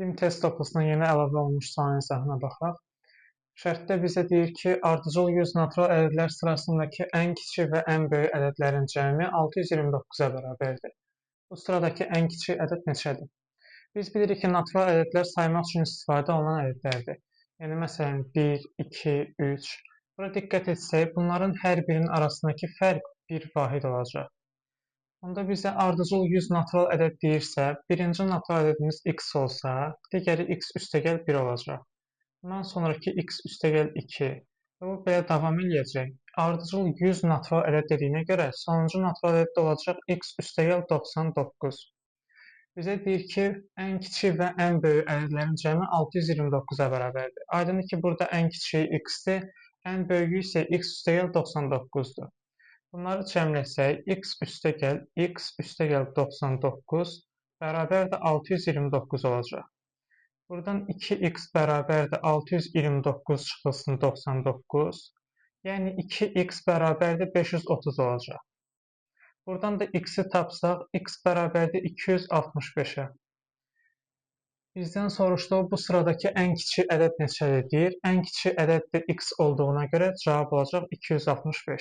BIM test toplusuna yeni əlavə olunmuş sualın izahına baxaq. Şərtdə bizə deyir ki, ardıcıl 100 natural ədədlər sırasındakı ən kiçik və ən böyük ədədlərin cəmi 629-a bərabərdir. Bu sıradakı ən kiçik ədəd neçədir? Biz bilirik ki, natural ədədlər saymaq üçün istifadə olunan ədədlərdir. Yəni, məsələn, 1, 2, 3. Bura diqqət etsək, bunların hər birinin arasındakı fərq bir vahid olacaq. Onda bizə ardıcıl 100 natural ədəd deyirsə, birinci natural ədədimiz x olsa, digəri x üstəgəl 1 olacaq. Bundan sonraki x üstəgəl 2 və bu belə davam eləyəcək. Ardıcıl 100 natural ədəd dediyinə görə sonuncu natural ədəd də olacaq x üstəgəl 99. Bizə deyir ki, ən kiçik və ən böyük ədədlərin cəmi 629-a bərabərdir. Aydındır ki, burada ən kiçiyi x-dir, ən böyüyü isə x üstəgəl 99-dur. Bunları cəmləsək, x üstəgəl 99 bərabərdir 629 olacaq. Buradan 2x bərabərdir 629 çıxılsın 99, yəni 2x bərabərdir 530 olacaq. Buradan da x-i tapsaq, x bərabərdir 265-ə. Bizdən soruşduğu bu sıradakı ən kiçik ədəd neçədir deyir. Ən kiçik ədəd də x olduğuna görə cavab olacaq 265.